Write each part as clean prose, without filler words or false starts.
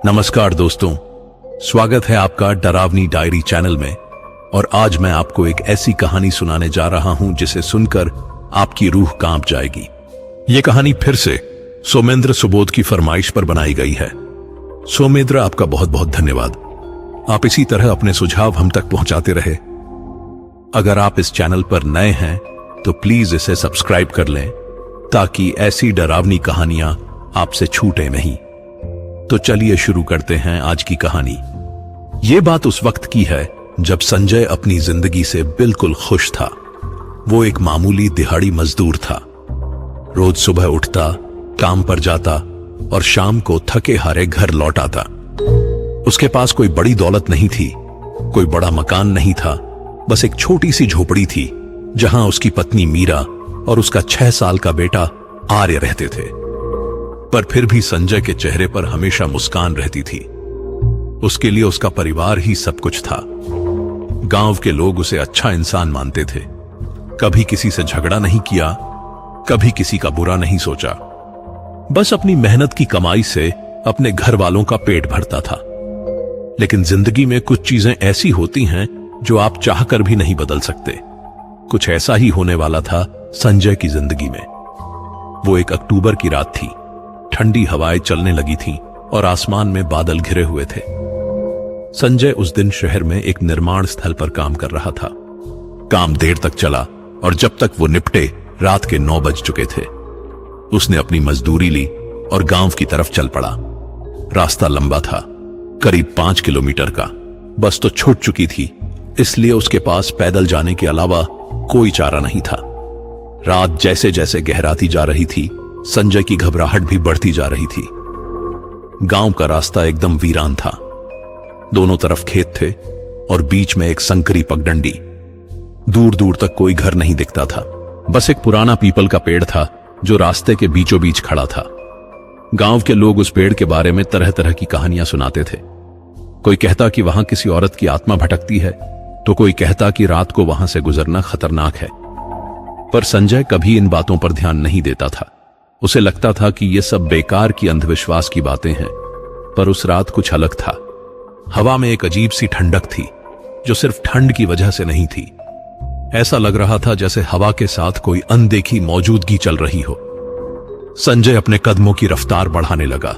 नमस्कार दोस्तों, स्वागत है आपका डरावनी डायरी चैनल में। और आज मैं आपको एक ऐसी कहानी सुनाने जा रहा हूं जिसे सुनकर आपकी रूह कांप जाएगी। यह कहानी फिर से सोमेंद्र सुबोध की फरमाइश पर बनाई गई है। सोमेंद्र, आपका बहुत बहुत धन्यवाद। आप इसी तरह अपने सुझाव हम तक पहुंचाते रहे। अगर आप इस चैनल पर नए हैं तो प्लीज इसे सब्सक्राइब कर लें ताकि ऐसी डरावनी कहानियां आपसे छूटे नहीं। तो चलिए शुरू करते हैं आज की कहानी। यह बात उस वक्त की है जब संजय अपनी जिंदगी से बिल्कुल खुश था। वो एक मामूली दिहाड़ी मजदूर था। रोज सुबह उठता, काम पर जाता और शाम को थके हारे घर लौट आता। उसके पास कोई बड़ी दौलत नहीं थी, कोई बड़ा मकान नहीं था, बस एक छोटी सी झोपड़ी थी जहां उसकी पत्नी मीरा और उसका 6 साल का बेटा आर्य रहते थे। पर फिर भी संजय के चेहरे पर हमेशा मुस्कान रहती थी। उसके लिए उसका परिवार ही सब कुछ था। गांव के लोग उसे अच्छा इंसान मानते थे। कभी किसी से झगड़ा नहीं किया, कभी किसी का बुरा नहीं सोचा। बस अपनी मेहनत की कमाई से अपने घर वालों का पेट भरता था। लेकिन जिंदगी में कुछ चीजें ऐसी होती हैं जो आप चाहकर भी नहीं बदल सकते। कुछ ऐसा ही होने वाला था संजय की जिंदगी में। वो एक अक्टूबर की रात थी। ठंडी हवाएं चलने लगी थीं और आसमान में बादल घिरे हुए थे। संजय उस दिन शहर में एक निर्माण स्थल पर काम कर रहा था। काम देर तक चला और जब तक वो निपटे रात के 9 बज चुके थे। उसने अपनी मजदूरी ली और गांव की तरफ चल पड़ा। रास्ता लंबा था, करीब 5 किलोमीटर का। बस तो छूट चुकी थी, इसलिए उसके पास पैदल जाने के अलावा कोई चारा नहीं था। रात जैसे जैसे गहराती जा रही थी, संजय की घबराहट भी बढ़ती जा रही थी। गांव का रास्ता एकदम वीरान था। दोनों तरफ खेत थे और बीच में एक संकरी पगडंडी। दूर दूर तक कोई घर नहीं दिखता था। बस एक पुराना पीपल का पेड़ था जो रास्ते के बीचों बीच खड़ा था। गांव के लोग उस पेड़ के बारे में तरह तरह की कहानियां सुनाते थे। कोई कहता कि वहां किसी औरत की आत्मा भटकती है, तो कोई कहता कि रात को वहां से गुजरना खतरनाक है। पर संजय कभी इन बातों पर ध्यान नहीं देता था। उसे लगता था कि ये सब बेकार की अंधविश्वास की बातें हैं। पर उस रात कुछ अलग था। हवा में एक अजीब सी ठंडक थी जो सिर्फ ठंड की वजह से नहीं थी। ऐसा लग रहा था जैसे हवा के साथ कोई अनदेखी मौजूदगी चल रही हो। संजय अपने कदमों की रफ्तार बढ़ाने लगा।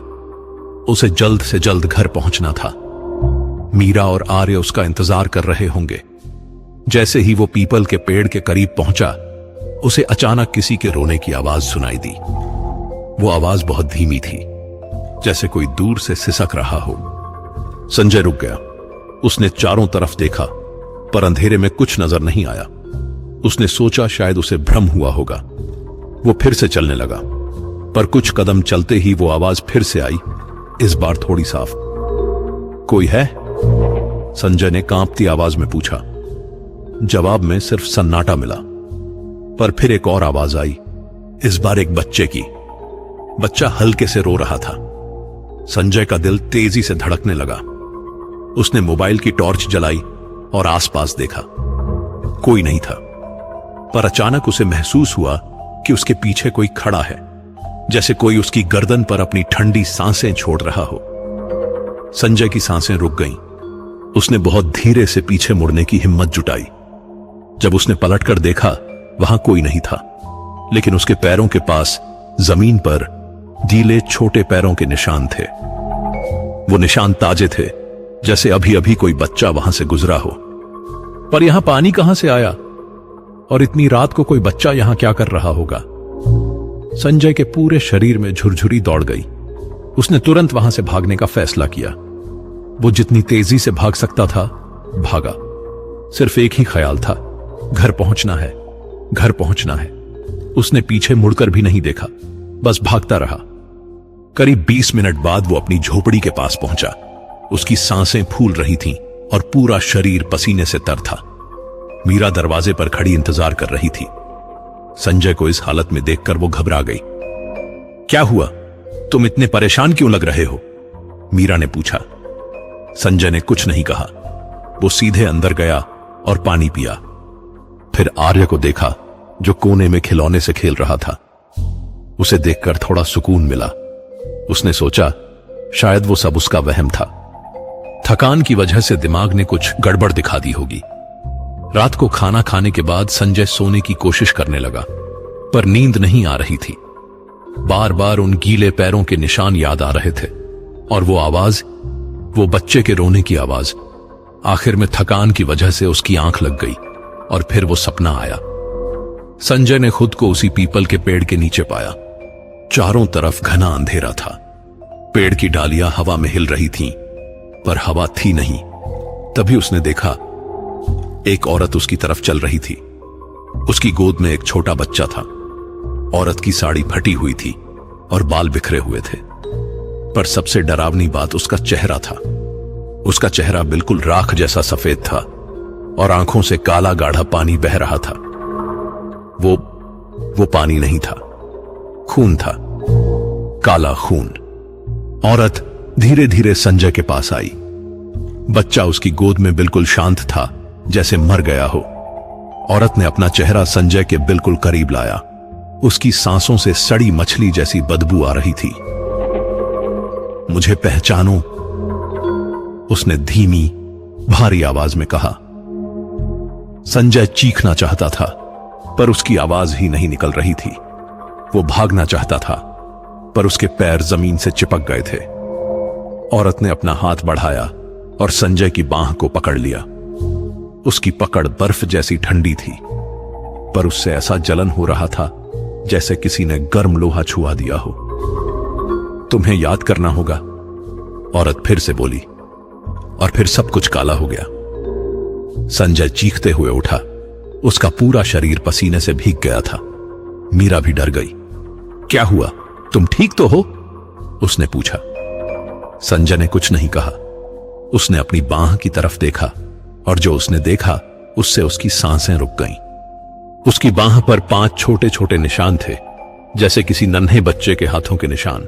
उसे जल्द से जल्द घर पहुंचना था। मीरा और आर्य उसका इंतजार कर रहे होंगे। जैसे ही वो पीपल के पेड़ के करीब पहुंचा, उसे अचानक किसी के रोने की आवाज सुनाई दी। वो आवाज बहुत धीमी थी, जैसे कोई दूर से सिसक रहा हो। संजय रुक गया। उसने चारों तरफ देखा, पर अंधेरे में कुछ नजर नहीं आया। उसने सोचा शायद उसे भ्रम हुआ होगा। वो फिर से चलने लगा, पर कुछ कदम चलते ही वो आवाज फिर से आई, इस बार थोड़ी साफ। कोई है? संजय ने कांपती आवाज में पूछा। जवाब में सिर्फ सन्नाटा मिला। पर फिर एक और आवाज आई, इस बार एक बच्चे की। बच्चा हल्के से रो रहा था। संजय का दिल तेजी से धड़कने लगा। उसने मोबाइल की टॉर्च जलाई और आसपास देखा। कोई नहीं था। पर अचानक उसे महसूस हुआ कि उसके पीछे कोई खड़ा है, जैसे कोई उसकी गर्दन पर अपनी ठंडी सांसें छोड़ रहा हो। संजय की सांसें रुक गईं। उसने बहुत धीरे से पीछे मुड़ने की हिम्मत जुटाई। जब उसने पलटकर देखा, वहां कोई नहीं था, लेकिन उसके पैरों के पास जमीन पर गीले छोटे पैरों के निशान थे। वो निशान ताजे थे, जैसे अभी अभी कोई बच्चा वहां से गुजरा हो। पर यहां पानी कहां से आया? और इतनी रात को कोई बच्चा यहां क्या कर रहा होगा? संजय के पूरे शरीर में झुरझुरी दौड़ गई। उसने तुरंत वहां से भागने का फैसला किया। वो जितनी तेजी से भाग सकता था, भागा। सिर्फ एक ही ख्याल था, घर पहुंचना है, घर पहुंचना है। उसने पीछे मुड़कर भी नहीं देखा, बस भागता रहा। करीब 20 मिनट बाद वो अपनी झोपड़ी के पास पहुंचा। उसकी सांसें फूल रही थीं और पूरा शरीर पसीने से तर था। मीरा दरवाजे पर खड़ी इंतजार कर रही थी। संजय को इस हालत में देखकर वो घबरा गई। क्या हुआ? तुम इतने परेशान क्यों लग रहे हो? मीरा ने पूछा। संजय ने कुछ नहीं कहा। वो सीधे अंदर गया और पानी पिया। फिर आर्य को देखा जो कोने में खिलौने से खेल रहा था। उसे देखकर थोड़ा सुकून मिला। उसने सोचा शायद वो सब उसका वहम था। थकान की वजह से दिमाग ने कुछ गड़बड़ दिखा दी होगी। रात को खाना खाने के बाद संजय सोने की कोशिश करने लगा, पर नींद नहीं आ रही थी। बार बार उन गीले पैरों के निशान याद आ रहे थे और वो आवाज, वो बच्चे के रोने की आवाज। आखिर में थकान की वजह से उसकी आंख लग गई और फिर वो सपना आया। संजय ने खुद को उसी पीपल के पेड़ के नीचे पाया। चारों तरफ घना अंधेरा था। पेड़ की डालियां हवा में हिल रही थीं, पर हवा थी नहीं। तभी उसने देखा एक औरत उसकी तरफ चल रही थी। उसकी गोद में एक छोटा बच्चा था। औरत की साड़ी फटी हुई थी और बाल बिखरे हुए थे, पर सबसे डरावनी बात उसका चेहरा था। उसका चेहरा बिल्कुल राख जैसा सफेद था और आंखों से काला गाढ़ा पानी बह रहा था। वो पानी नहीं था, खून था, काला खून। औरत धीरे धीरे संजय के पास आई। बच्चा उसकी गोद में बिल्कुल शांत था, जैसे मर गया हो। औरत ने अपना चेहरा संजय के बिल्कुल करीब लाया। उसकी सांसों से सड़ी मछली जैसी बदबू आ रही थी। मुझे पहचानो, उसने धीमी भारी आवाज में कहा। संजय चीखना चाहता था, पर उसकी आवाज ही नहीं निकल रही थी। वो भागना चाहता था, पर उसके पैर जमीन से चिपक गए थे। औरत ने अपना हाथ बढ़ाया और संजय की बांह को पकड़ लिया। उसकी पकड़ बर्फ जैसी ठंडी थी, पर उससे ऐसा जलन हो रहा था जैसे किसी ने गर्म लोहा छुआ दिया हो। तुम्हें याद करना होगा, औरत फिर से बोली, और फिर सब कुछ काला हो गया। संजय चीखते हुए उठा। उसका पूरा शरीर पसीने से भीग गया था। मीरा भी डर गई। क्या हुआ, तुम ठीक तो हो? उसने पूछा। संजय ने कुछ नहीं कहा। उसने अपनी बांह की तरफ देखा और जो उसने देखा उससे उसकी सांसें रुक गईं। उसकी बांह पर 5 छोटे छोटे निशान थे, जैसे किसी नन्हे बच्चे के हाथों के निशान,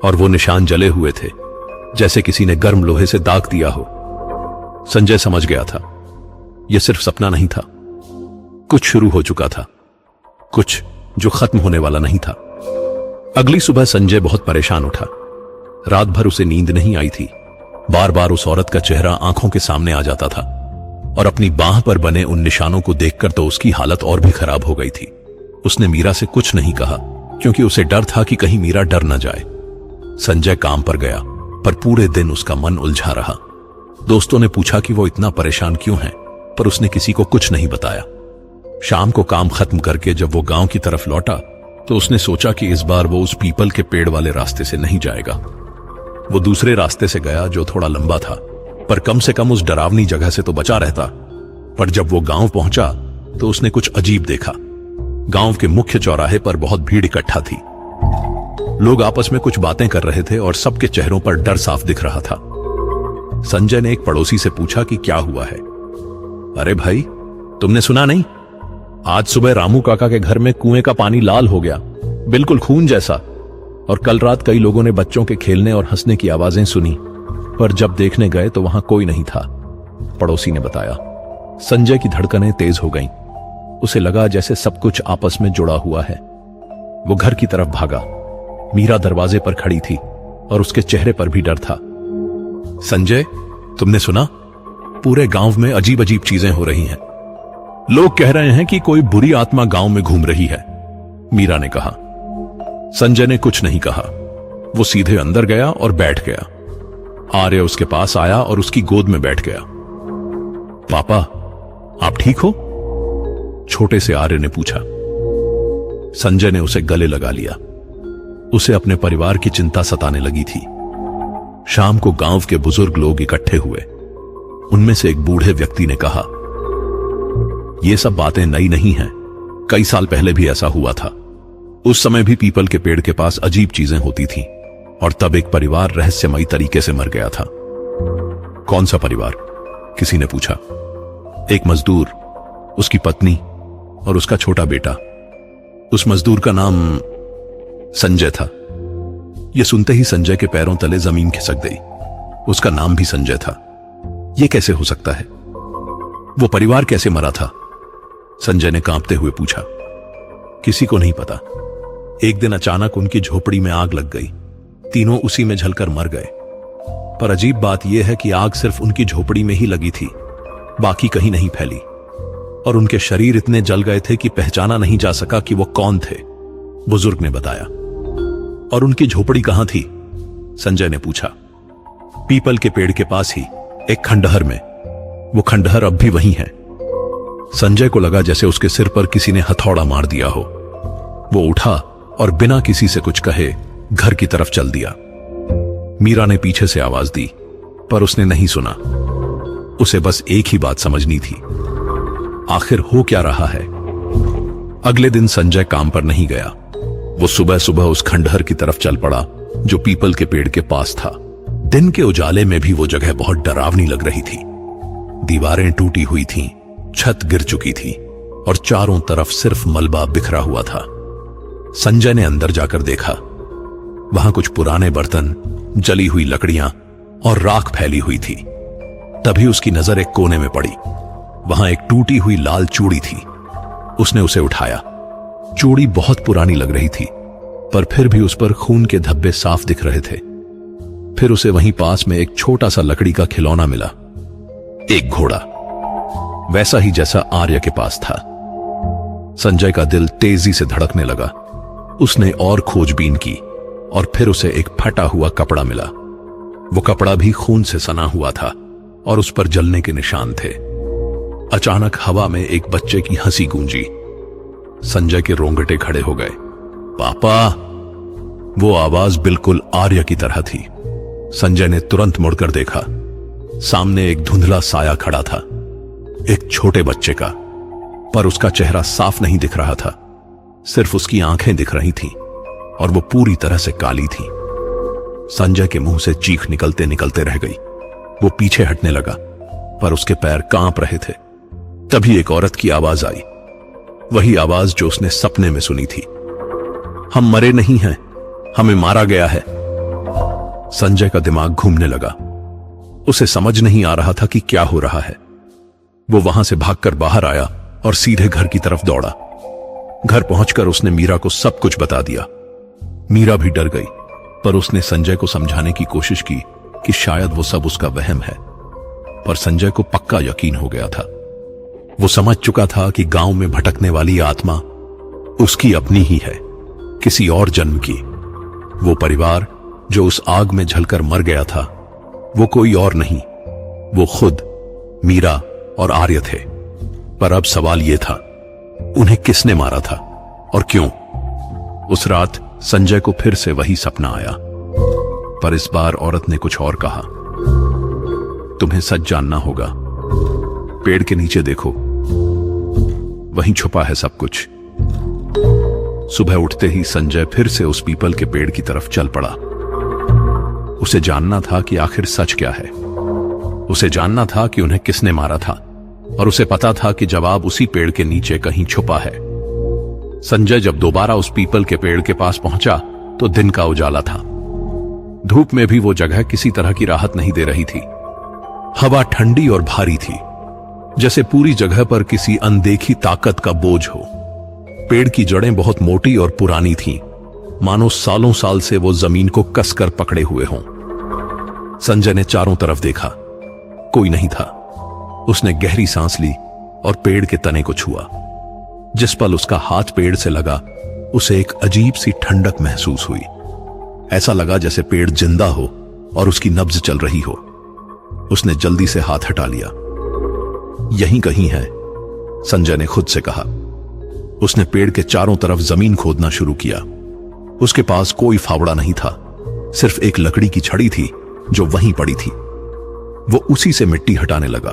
और वो निशान जले हुए थे, जैसे किसी ने गर्म लोहे से दाग दिया हो। संजय समझ गया था, यह सिर्फ सपना नहीं था। कुछ शुरू हो चुका था, कुछ जो खत्म होने वाला नहीं था। अगली सुबह संजय बहुत परेशान उठा। रात भर उसे नींद नहीं आई थी। बार बार उस औरत का चेहरा आंखों के सामने आ जाता था और अपनी बांह पर बने उन निशानों को देखकर तो उसकी हालत और भी खराब हो गई थी। उसने मीरा से कुछ नहीं कहा, क्योंकि उसे डर था कि कहीं मीरा डर न जाए। संजय काम पर गया, पर पूरे दिन उसका मन उलझा रहा। दोस्तों ने पूछा कि वो इतना परेशान क्यों है, पर उसने किसी को कुछ नहीं बताया। शाम को काम खत्म करके जब वो गांव की तरफ लौटा, तो उसने सोचा कि इस बार वो उस पीपल के पेड़ वाले रास्ते से नहीं जाएगा। वो दूसरे रास्ते से गया जो थोड़ा लंबा था, पर कम से कम उस डरावनी जगह से तो बचा रहता। पर जब वो गांव पहुंचा तो उसने कुछ अजीब देखा। गांव के मुख्य चौराहे पर बहुत भीड़ इकट्ठा थी। लोग आपस में कुछ बातें कर रहे थे और सबके चेहरों पर डर साफ दिख रहा था। संजय ने एक पड़ोसी से पूछा कि क्या हुआ है। अरे भाई, तुमने सुना नहीं? आज सुबह रामू काका के घर में कुएं का पानी लाल हो गया, बिल्कुल खून जैसा। और कल रात कई लोगों ने बच्चों के खेलने और हंसने की आवाजें सुनी, पर जब देखने गए तो वहां कोई नहीं था, पड़ोसी ने बताया। संजय की धड़कनें तेज हो गईं। उसे लगा जैसे सब कुछ आपस में जुड़ा हुआ है। वो घर की तरफ भागा। मीरा दरवाजे पर खड़ी थी और उसके चेहरे पर भी डर था। संजय, तुमने सुना? पूरे गांव में अजीब अजीब चीजें हो रही हैं। लोग कह रहे हैं कि कोई बुरी आत्मा गांव में घूम रही है, मीरा ने कहा। संजय ने कुछ नहीं कहा। वो सीधे अंदर गया और बैठ गया। आर्य उसके पास आया और उसकी गोद में बैठ गया। पापा, आप ठीक हो? छोटे से आर्य ने पूछा। संजय ने उसे गले लगा लिया। उसे अपने परिवार की चिंता सताने लगी थी। शाम को गांव के बुजुर्ग लोग इकट्ठे हुए। उनमें से एक बूढ़े व्यक्ति ने कहा, ये सब बातें नई नहीं हैं। कई साल पहले भी ऐसा हुआ था। उस समय भी पीपल के पेड़ के पास अजीब चीजें होती थीं, और तब एक परिवार रहस्यमयी तरीके से मर गया था। कौन सा परिवार? किसी ने पूछा। एक मजदूर, उसकी पत्नी और उसका छोटा बेटा। उस मजदूर का नाम संजय था। यह सुनते ही संजय के पैरों तले जमीन खिसक गई। उसका नाम भी संजय था। यह कैसे हो सकता है? वो परिवार कैसे मरा था? संजय ने कांपते हुए पूछा। किसी को नहीं पता। एक दिन अचानक उनकी झोपड़ी में आग लग गई। तीनों उसी में जलकर मर गए। पर अजीब बात यह है कि आग सिर्फ उनकी झोपड़ी में ही लगी थी, बाकी कहीं नहीं फैली, और उनके शरीर इतने जल गए थे कि पहचाना नहीं जा सका कि वो कौन थे, बुजुर्ग ने बताया। और उनकी झोपड़ी कहां थी? संजय ने पूछा। पीपल के पेड़ के पास ही, एक खंडहर में। वो खंडहर अब भी वहीं है। संजय को लगा जैसे उसके सिर पर किसी ने हथौड़ा मार दिया हो। वो उठा और बिना किसी से कुछ कहे घर की तरफ चल दिया। मीरा ने पीछे से आवाज दी, पर उसने नहीं सुना। उसे बस एक ही बात समझनी थी, आखिर हो क्या रहा है। अगले दिन संजय काम पर नहीं गया। वो सुबह सुबह उस खंडहर की तरफ चल पड़ा जो पीपल के पेड़ के पास था। दिन के उजाले में भी वो जगह बहुत डरावनी लग रही थी। दीवारें टूटी हुई थीं, छत गिर चुकी थी और चारों तरफ सिर्फ मलबा बिखरा हुआ था। संजय ने अंदर जाकर देखा। वहां कुछ पुराने बर्तन, जली हुई लकड़ियां और राख फैली हुई थी। तभी उसकी नजर एक कोने में पड़ी। वहां एक टूटी हुई लाल चूड़ी थी। उसने उसे उठाया। चूड़ी बहुत पुरानी लग रही थी, पर फिर भी उस पर खून के धब्बे साफ दिख रहे थे। फिर उसे वहीं पास में एक छोटा सा लकड़ी का खिलौना मिला, एक घोड़ा, वैसा ही जैसा आर्य के पास था। संजय का दिल तेजी से धड़कने लगा। उसने और खोजबीन की और फिर उसे एक फटा हुआ कपड़ा मिला। वो कपड़ा भी खून से सना हुआ था और उस पर जलने के निशान थे। अचानक हवा में एक बच्चे की हंसी गूंजी। संजय के रोंगटे खड़े हो गए। पापा! वो आवाज बिल्कुल आर्य की तरह थी। संजय ने तुरंत मुड़कर देखा। सामने एक धुंधला साया खड़ा था, एक छोटे बच्चे का, पर उसका चेहरा साफ नहीं दिख रहा था। सिर्फ उसकी आंखें दिख रही थीं और वो पूरी तरह से काली थी। संजय के मुंह से चीख निकलते निकलते रह गई। वो पीछे हटने लगा, पर उसके पैर कांप रहे थे। तभी एक औरत की आवाज आई, वही आवाज जो उसने सपने में सुनी थी। हम मरे नहीं हैं, हमें मारा गया है। संजय का दिमाग घूमने लगा। उसे समझ नहीं आ रहा था कि क्या हो रहा है। वो वहां से भागकर बाहर आया और सीधे घर की तरफ दौड़ा। घर पहुंचकर उसने मीरा को सब कुछ बता दिया। मीरा भी डर गई, पर उसने संजय को समझाने की कोशिश की कि शायद वो सब उसका वहम है। पर संजय को पक्का यकीन हो गया था। वो समझ चुका था कि गांव में भटकने वाली आत्मा उसकी अपनी ही है, किसी और जन्म की। वो परिवार जो उस आग में जलकर मर गया था, वो कोई और नहीं, वो खुद मीरा और आर्य थे। पर अब सवाल यह था, उन्हें किसने मारा था और क्यों? उस रात संजय को फिर से वही सपना आया, पर इस बार औरत ने कुछ और कहा। तुम्हें सच जानना होगा। पेड़ के नीचे देखो, वहीं छुपा है सब कुछ। सुबह उठते ही संजय फिर से उस पीपल के पेड़ की तरफ चल पड़ा। उसे जानना था कि आखिर सच क्या है। उसे जानना था कि उन्हें किसने मारा था, और उसे पता था कि जवाब उसी पेड़ के नीचे कहीं छुपा है। संजय जब दोबारा उस पीपल के पेड़ के पास पहुंचा तो दिन का उजाला था। धूप में भी वो जगह किसी तरह की राहत नहीं दे रही थी। हवा ठंडी और भारी थी, जैसे पूरी जगह पर किसी अनदेखी ताकत का बोझ हो। पेड़ की जड़ें बहुत मोटी और पुरानी थीं, मानो सालों साल से वो जमीन को कसकर पकड़े हुए हों। संजय ने चारों तरफ देखा, कोई नहीं था। उसने गहरी सांस ली और पेड़ के तने को छुआ। जिस पल उसका हाथ पेड़ से लगा, उसे एक अजीब सी ठंडक महसूस हुई। ऐसा लगा जैसे पेड़ जिंदा हो और उसकी नब्ज चल रही हो। उसने जल्दी से हाथ हटा लिया। यहीं कहीं है, संजय ने खुद से कहा। उसने पेड़ के चारों तरफ जमीन खोदना शुरू किया। उसके पास कोई फावड़ा नहीं था, सिर्फ एक लकड़ी की छड़ी थी जो वहीं पड़ी थी। वो उसी से मिट्टी हटाने लगा।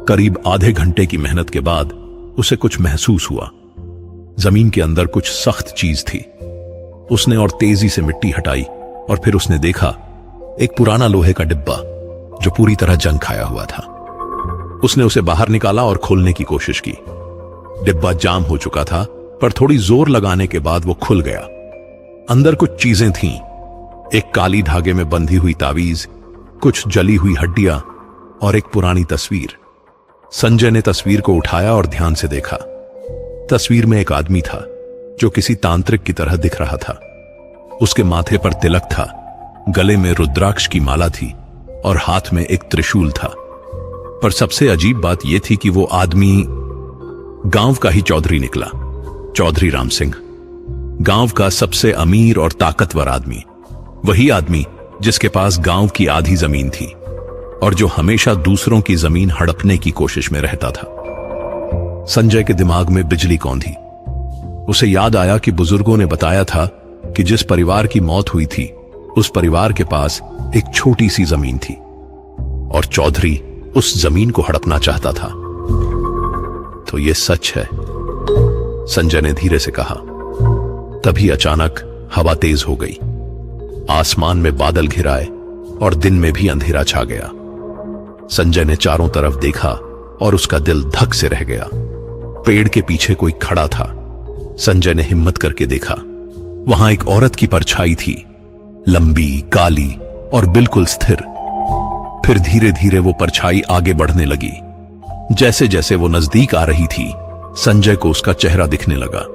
करीब आधे घंटे की मेहनत के बाद उसे कुछ महसूस हुआ। जमीन के अंदर कुछ सख्त चीज थी। उसने और तेजी से मिट्टी हटाई और फिर उसने देखा एक पुराना लोहे का डिब्बा जो पूरी तरह जंग खाया हुआ था। उसने उसे बाहर निकाला और खोलने की कोशिश की। डिब्बा जाम हो चुका था, पर थोड़ी जोर लगाने के बाद वो खुल गया। अंदर कुछ चीजें थीं, एक काली धागे में बंधी हुई तावीज, कुछ जली हुई हड्डियां और एक पुरानी तस्वीर। संजय ने तस्वीर को उठाया और ध्यान से देखा। तस्वीर में एक आदमी था जो किसी तांत्रिक की तरह दिख रहा था। उसके माथे पर तिलक था, गले में रुद्राक्ष की माला थी और हाथ में एक त्रिशूल था। पर सबसे अजीब बात यह थी कि वो आदमी गांव का ही चौधरी निकला, चौधरी राम सिंह, गांव का सबसे अमीर और ताकतवर आदमी, वही आदमी जिसके पास गांव की आधी जमीन थी और जो हमेशा दूसरों की जमीन हड़पने की कोशिश में रहता था। संजय के दिमाग में बिजली कौंधी। उसे याद आया कि बुजुर्गों ने बताया था कि जिस परिवार की मौत हुई थी उस परिवार के पास एक छोटी सी जमीन थी और चौधरी उस जमीन को हड़पना चाहता था। तो यह सच है, संजय ने धीरे से कहा। तभी अचानक हवा तेज हो गई, आसमान में बादल घिराए और दिन में भी अंधेरा छा गया। संजय ने चारों तरफ देखा और उसका दिल धक से रह गया। पेड़ के पीछे कोई खड़ा था। संजय ने हिम्मत करके देखा, वहां एक औरत की परछाई थी, लंबी, काली और बिल्कुल स्थिर। फिर धीरे धीरे वो परछाई आगे बढ़ने लगी। जैसे जैसे वो नजदीक आ रही थी, संजय को उसका चेहरा दिखने लगा।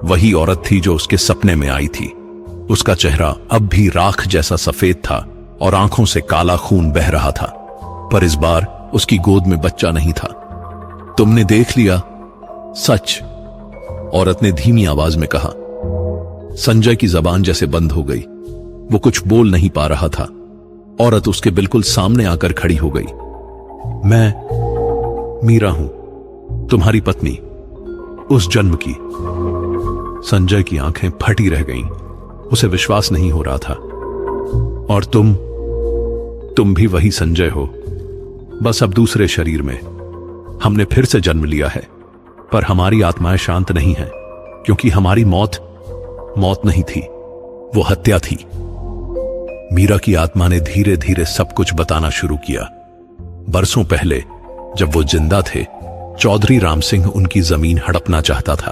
वही औरत थी जो उसके सपने में आई थी। उसका चेहरा अब भी राख जैसा सफेद था और आंखों से काला खून बह रहा था, पर इस बार उसकी गोद में बच्चा नहीं था। तुमने देख लिया? सच, औरत ने धीमी आवाज में कहा। संजय की जबान जैसे बंद हो गई, वो कुछ बोल नहीं पा रहा था। औरत उसके बिल्कुल सामने आकर खड़ी हो गई। मैं मीरा हूं, तुम्हारी पत्नी, उस जन्म की। संजय की आंखें फटी रह गईं, उसे विश्वास नहीं हो रहा था। और तुम भी वही संजय हो, बस अब दूसरे शरीर में। हमने फिर से जन्म लिया है, पर हमारी आत्माएं शांत नहीं हैं, क्योंकि हमारी मौत नहीं थी, वो हत्या थी। मीरा की आत्मा ने धीरे धीरे सब कुछ बताना शुरू किया। बरसों पहले जब वो जिंदा थे, चौधरी राम सिंह उनकी जमीन हड़पना चाहता था।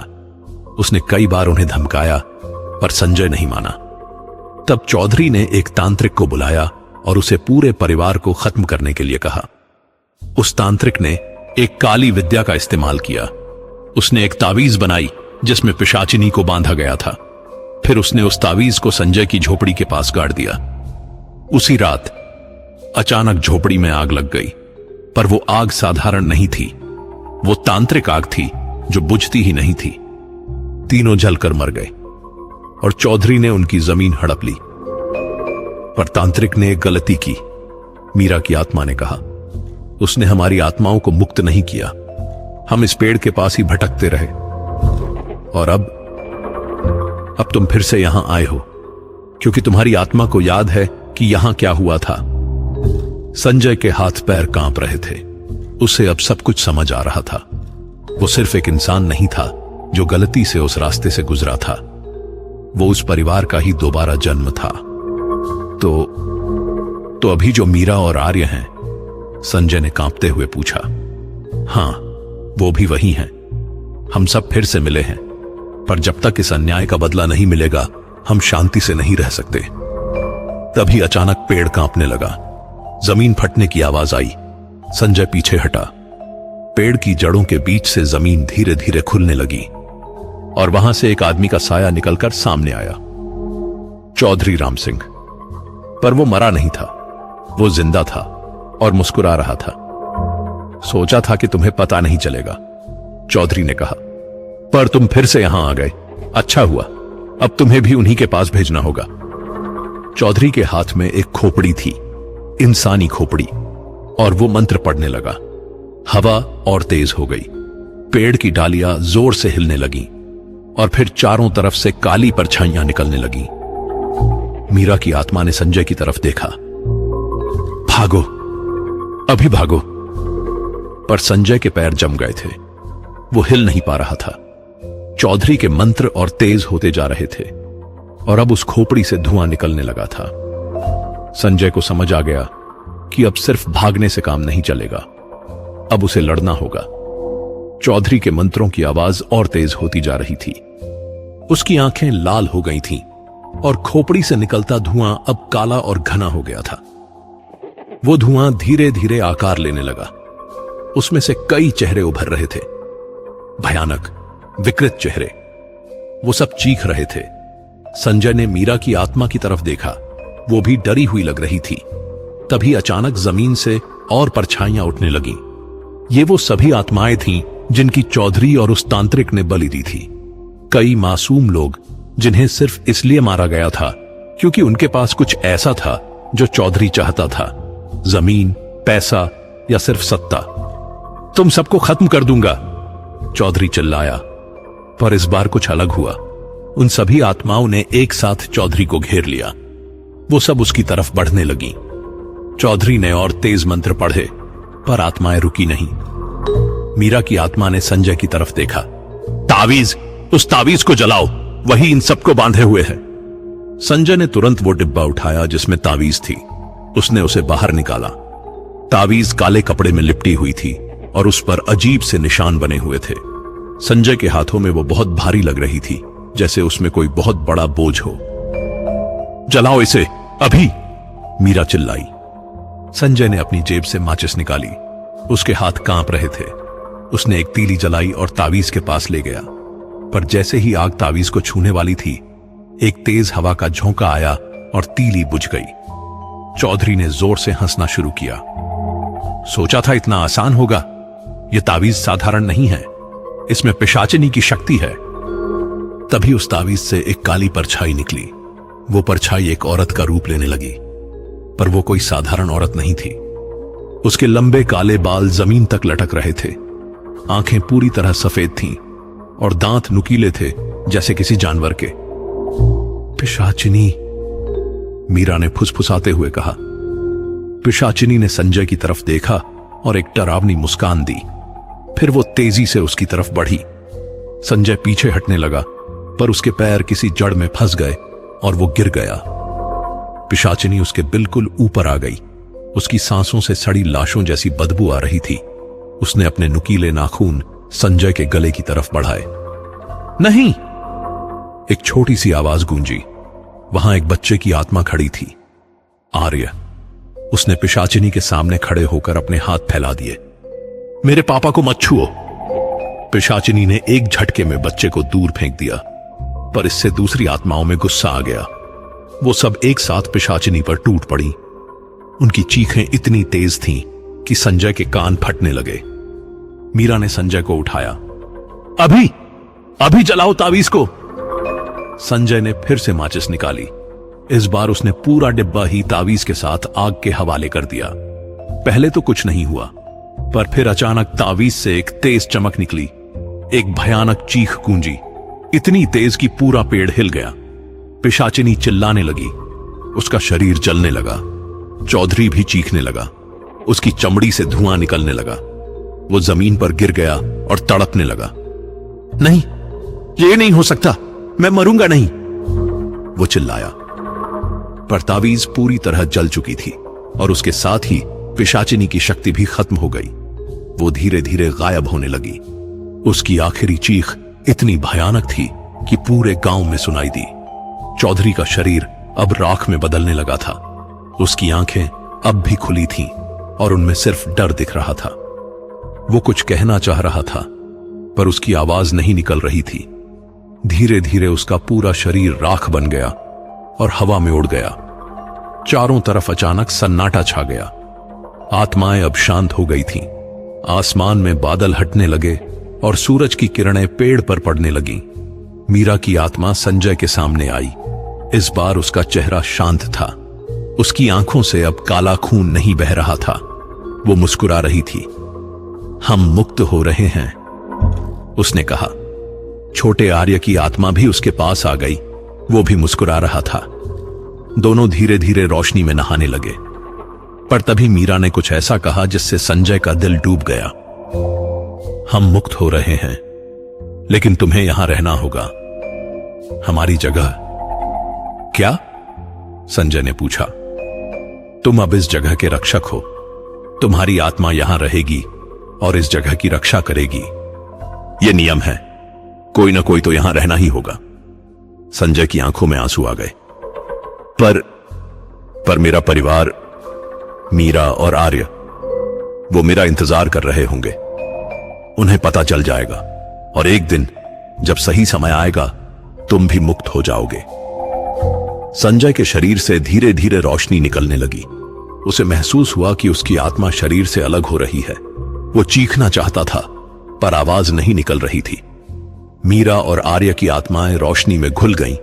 उसने कई बार उन्हें धमकाया, पर संजय नहीं माना। तब चौधरी ने एक तांत्रिक को बुलाया और उसे पूरे परिवार को खत्म करने के लिए कहा। उस तांत्रिक ने एक काली विद्या का इस्तेमाल किया। उसने एक तावीज बनाई जिसमें पिशाचिनी को बांधा गया था। फिर उसने उस तावीज को संजय की झोपड़ी के पास गाड़ दिया। उसी रात अचानक झोपड़ी में आग लग गई, पर वो आग साधारण नहीं थी, वो तांत्रिक आग थी जो बुझती ही नहीं थी। तीनों जलकर मर गए और चौधरी ने उनकी जमीन हड़प ली। पर तांत्रिक ने एक गलती की, मीरा की आत्मा ने कहा। उसने हमारी आत्माओं को मुक्त नहीं किया। हम इस पेड़ के पास ही भटकते रहे। और अब तुम फिर से यहां आए हो, क्योंकि तुम्हारी आत्मा को याद है कि यहां क्या हुआ था। संजय के हाथ पैर कांप रहे थे। उसे अब सब कुछ समझ आ रहा था। वो सिर्फ एक इंसान नहीं था जो गलती से उस रास्ते से गुजरा था, वो उस परिवार का ही दोबारा जन्म था। तो अभी जो मीरा और आर्य हैं? संजय ने कांपते हुए पूछा। हां, वो भी वही हैं। हम सब फिर से मिले हैं, पर जब तक इस अन्याय का बदला नहीं मिलेगा, हम शांति से नहीं रह सकते। तभी अचानक पेड़ कांपने लगा, जमीन फटने की आवाज आई। संजय पीछे हटा। पेड़ की जड़ों के बीच से जमीन धीरे धीरे खुलने लगी और वहां से एक आदमी का साया निकलकर सामने आया। चौधरी राम सिंह। पर वो मरा नहीं था, वो जिंदा था और मुस्कुरा रहा था। सोचा था कि तुम्हें पता नहीं चलेगा, चौधरी ने कहा, पर तुम फिर से यहां आ गए। अच्छा हुआ, अब तुम्हें भी उन्हीं के पास भेजना होगा। चौधरी के हाथ में एक खोपड़ी थी, इंसानी खोपड़ी, और वो मंत्र पढ़ने लगा। हवा और तेज हो गई, पेड़ की डालियां जोर से हिलने लगीं और फिर चारों तरफ से काली परछाइयां निकलने लगीं। मीरा की आत्मा ने संजय की तरफ देखा। भागो, अभी भागो। पर संजय के पैर जम गए थे, वो हिल नहीं पा रहा था। चौधरी के मंत्र और तेज होते जा रहे थे और अब उस खोपड़ी से धुआं निकलने लगा था। संजय को समझ आ गया कि अब सिर्फ भागने से काम नहीं चलेगा, अब उसे लड़ना होगा। चौधरी के मंत्रों की आवाज और तेज होती जा रही थी। उसकी आंखें लाल हो गई थीं और खोपड़ी से निकलता धुआं अब काला और घना हो गया था। वो धुआं धीरे धीरे आकार लेने लगा। उसमें से कई चेहरे उभर रहे थे, भयानक, विकृत चेहरे। वो सब चीख रहे थे, संजय ने मीरा की आत्मा की तरफ देखा। वो भी डरी हुई लग रही थी। तभी अचानक जमीन से और परछाइयां उठने लगीं। ये वो सभी आत्माएं थीं जिनकी चौधरी और उस तांत्रिक ने बलि दी थी। कई मासूम लोग जिन्हें सिर्फ इसलिए मारा गया था क्योंकि उनके पास कुछ ऐसा था जो चौधरी चाहता था, जमीन, पैसा या सिर्फ सत्ता। तुम सबको खत्म कर दूंगा, चौधरी चिल्लाया। पर इस बार कुछ अलग हुआ। उन सभी आत्माओं ने एक साथ चौधरी को घेर लिया। वो सब उसकी तरफ बढ़ने लगी। चौधरी ने और तेज मंत्र पढ़े, पर आत्माएं रुकी नहीं। मीरा की आत्मा ने संजय की तरफ देखा। तावीज, उस तावीज को जलाओ, वही इन सबको बांधे हुए है। संजय ने तुरंत वो डिब्बा उठाया जिसमें तावीज थी। उसने उसे बाहर निकाला। तावीज काले कपड़े में लिपटी हुई थी और उस पर अजीब से निशान बने हुए थे। संजय के हाथों में वो बहुत भारी लग रही थी, जैसे उसमें कोई बहुत बड़ा बोझ हो। जलाओ इसे अभी, मीरा चिल्लाई। संजय ने अपनी जेब से माचिस निकाली। उसके हाथ कांप रहे थे। उसने एक तीली जलाई और तावीज के पास ले गया। पर जैसे ही आग तावीज को छूने वाली थी, एक तेज हवा का झोंका आया और तीली बुझ गई। चौधरी ने जोर से हंसना शुरू किया। सोचा था इतना आसान होगा। यह तावीज साधारण नहीं है, इसमें पिशाचिनी की शक्ति है। तभी उस तावीज से एक काली परछाई निकली। वो परछाई एक औरत का रूप लेने लगी, पर वो कोई साधारण औरत नहीं थी। उसके लंबे काले बाल जमीन तक लटक रहे थे। आंखें पूरी तरह सफेद थीं और दांत नुकीले थे जैसे किसी जानवर के। पिशाचिनी, मीरा ने फुसफुसाते हुए कहा। पिशाचिनी ने संजय की तरफ देखा और एक डरावनी मुस्कान दी। फिर वो तेजी से उसकी तरफ बढ़ी। संजय पीछे हटने लगा, पर उसके पैर किसी जड़ में फंस गए और वो गिर गया। पिशाचिनी उसके बिल्कुल ऊपर आ गई। उसकी सांसों से सड़ी लाशों जैसी बदबू आ रही थी। उसने अपने नुकीले नाखून संजय के गले की तरफ बढ़ाए। नहीं! एक छोटी सी आवाज गूंजी। वहां एक बच्चे की आत्मा खड़ी थी, आर्य। उसने पिशाचिनी के सामने खड़े होकर अपने हाथ फैला दिए। मेरे पापा को मत छुओ। पिशाचिनी ने एक झटके में बच्चे को दूर फेंक दिया, पर इससे दूसरी आत्माओं में गुस्सा आ गया। वो सब एक साथ पिशाचिनी पर टूट पड़ी। उनकी चीखें इतनी तेज थीं कि संजय के कान फटने लगे। मीरा ने संजय को उठाया। अभी अभी जलाओ तावीज को। संजय ने फिर से माचिस निकाली। इस बार उसने पूरा डिब्बा ही तावीज के साथ आग के हवाले कर दिया। पहले तो कुछ नहीं हुआ, पर फिर अचानक तावीज से एक तेज चमक निकली। एक भयानक चीख गूंजी, इतनी तेज कि पूरा पेड़ हिल गया। पिशाचिनी चिल्लाने लगी। उसका शरीर जलने लगा। चौधरी भी चीखने लगा। उसकी चमड़ी से धुआं निकलने लगा। वो जमीन पर गिर गया और तड़पने लगा। नहीं, ये नहीं हो सकता, मैं मरूंगा नहीं, वो चिल्लाया। पर तावीज पूरी तरह जल चुकी थी और उसके साथ ही पिशाचिनी की शक्ति भी खत्म हो गई। वो धीरे धीरे गायब होने लगी। उसकी आखिरी चीख इतनी भयानक थी कि पूरे गांव में सुनाई दी। चौधरी का शरीर अब राख में बदलने लगा था। उसकी आंखें अब भी खुली थीं और उनमें सिर्फ डर दिख रहा था। वो कुछ कहना चाह रहा था, पर उसकी आवाज नहीं निकल रही थी। धीरे धीरे उसका पूरा शरीर राख बन गया और हवा में उड़ गया। चारों तरफ अचानक सन्नाटा छा गया। आत्माएं अब शांत हो गई थीं। आसमान में बादल हटने लगे और सूरज की किरणें पेड़ पर पड़ने लगीं। मीरा की आत्मा संजय के सामने आई। इस बार उसका चेहरा शांत था। उसकी आंखों से अब काला खून नहीं बह रहा था। वो मुस्कुरा रही थी। हम मुक्त हो रहे हैं, उसने कहा। छोटे आर्य की आत्मा भी उसके पास आ गई। वो भी मुस्कुरा रहा था। दोनों धीरे धीरे रोशनी में नहाने लगे। पर तभी मीरा ने कुछ ऐसा कहा जिससे संजय का दिल डूब गया। हम मुक्त हो रहे हैं, लेकिन तुम्हें यहां रहना होगा, हमारी जगह। क्या? संजय ने पूछा। तुम अब इस जगह के रक्षक हो। तुम्हारी आत्मा यहां रहेगी और इस जगह की रक्षा करेगी। यह नियम है। कोई ना कोई तो यहां रहना ही होगा। संजय की आंखों में आंसू आ गए। पर मेरा परिवार, मीरा और आर्य, वो मेरा इंतजार कर रहे होंगे। उन्हें पता चल जाएगा और एक दिन जब सही समय आएगा तुम भी मुक्त हो जाओगे। संजय के शरीर से धीरे धीरे रोशनी निकलने लगी। उसे महसूस हुआ कि उसकी आत्मा शरीर से अलग हो रही है। वो चीखना चाहता था पर आवाज नहीं निकल रही थी। मीरा और आर्य की आत्माएं रोशनी में घुल गईं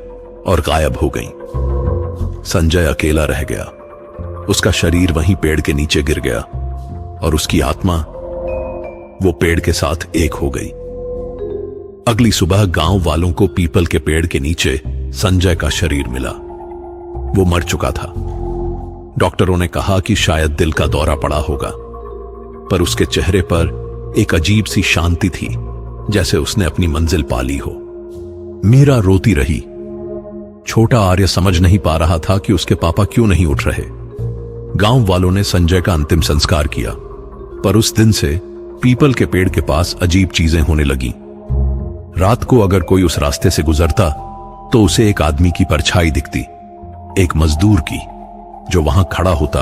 और गायब हो गईं। संजय अकेला रह गया। उसका शरीर वहीं पेड़ के नीचे गिर गया और उसकी आत्मा वो पेड़ के साथ एक हो गई। अगली सुबह गांव वालों को पीपल के पेड़ के नीचे संजय का शरीर मिला। वो मर चुका था। डॉक्टरों ने कहा कि शायद दिल का दौरा पड़ा होगा, पर उसके चेहरे पर एक अजीब सी शांति थी, जैसे उसने अपनी मंजिल पा ली हो। मीरा रोती रही। छोटा आर्य समझ नहीं पा रहा था कि उसके पापा क्यों नहीं उठ रहे। गांव वालों ने संजय का अंतिम संस्कार किया, पर उस दिन से पीपल के पेड़ के पास अजीब चीजें होने लगीं। रात को अगर कोई उस रास्ते से गुजरता तो उसे एक आदमी की परछाई दिखती, एक मजदूर की, जो वहां खड़ा होता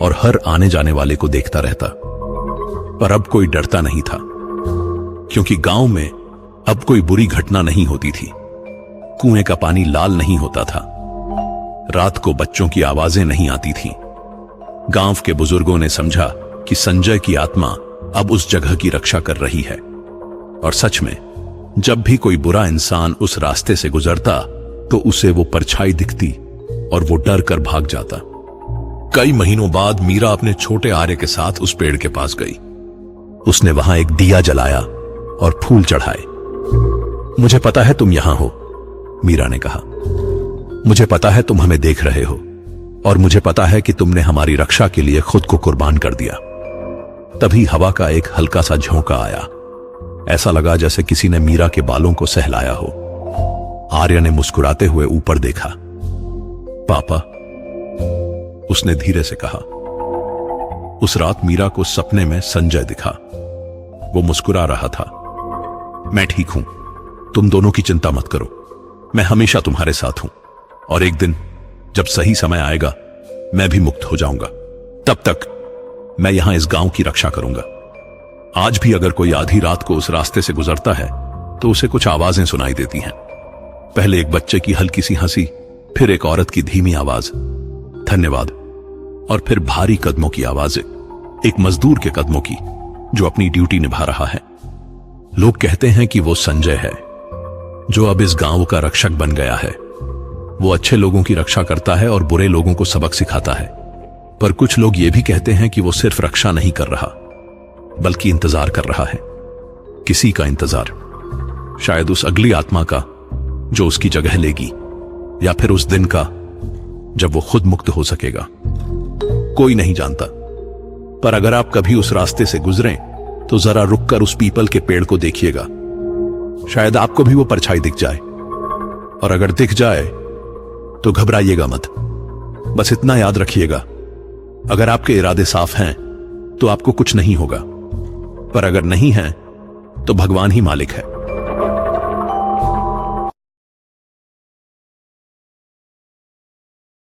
और हर आने जाने वाले को देखता रहता। पर अब कोई डरता नहीं था, क्योंकि गांव में अब कोई बुरी घटना नहीं होती थी। कुएं का पानी लाल नहीं होता था। रात को बच्चों की आवाजें नहीं आती थीं। गांव के बुजुर्गों ने समझा कि संजय की आत्मा अब उस जगह की रक्षा कर रही है। और सच में जब भी कोई बुरा इंसान उस रास्ते से गुजरता तो उसे वो परछाई दिखती और वो डर कर भाग जाता। कई महीनों बाद मीरा अपने छोटे आर्य के साथ उस पेड़ के पास गई। उसने वहां एक दिया जलाया और फूल चढ़ाए। मुझे पता है तुम यहां हो, मीरा ने कहा। मुझे पता है तुम हमें देख रहे हो और मुझे पता है कि तुमने हमारी रक्षा के लिए खुद को कुर्बान कर दिया। तभी हवा का एक हल्का सा झोंका आया। ऐसा लगा जैसे किसी ने मीरा के बालों को सहलाया हो। आर्य ने मुस्कुराते हुए ऊपर देखा। पापा, उसने धीरे से कहा। उस रात मीरा को सपने में संजय दिखा। वो मुस्कुरा रहा था। मैं ठीक हूं, तुम दोनों की चिंता मत करो, मैं हमेशा तुम्हारे साथ हूं और एक दिन जब सही समय आएगा मैं भी मुक्त हो जाऊंगा। तब तक मैं यहां इस गांव की रक्षा करूंगा। आज भी अगर कोई आधी रात को उस रास्ते से गुजरता है तो उसे कुछ आवाजें सुनाई देती हैं। पहले एक बच्चे की हल्की सी हंसी, फिर एक औरत की धीमी आवाज, धन्यवाद, और फिर भारी कदमों की आवाजें, एक मजदूर के कदमों की जो अपनी ड्यूटी निभा रहा है। लोग कहते हैं कि वो संजय है जो अब इस गांव का रक्षक बन गया है। वो अच्छे लोगों की रक्षा करता है और बुरे लोगों को सबक सिखाता है। पर कुछ लोग ये भी कहते हैं कि वो सिर्फ रक्षा नहीं कर रहा, बल्कि इंतजार कर रहा है। किसी का इंतजार, शायद उस अगली आत्मा का जो उसकी जगह लेगी, या फिर उस दिन का जब वो खुद मुक्त हो सकेगा। कोई नहीं जानता, पर अगर आप कभी उस रास्ते से गुजरें तो जरा रुककर उस पीपल के पेड़ को देखिएगा। शायद आपको भी वो परछाई दिख जाए, और अगर दिख जाए तो घबराइएगा मत। बस इतना याद रखिएगा, अगर आपके इरादे साफ हैं तो आपको कुछ नहीं होगा, पर अगर नहीं है तो भगवान ही मालिक है।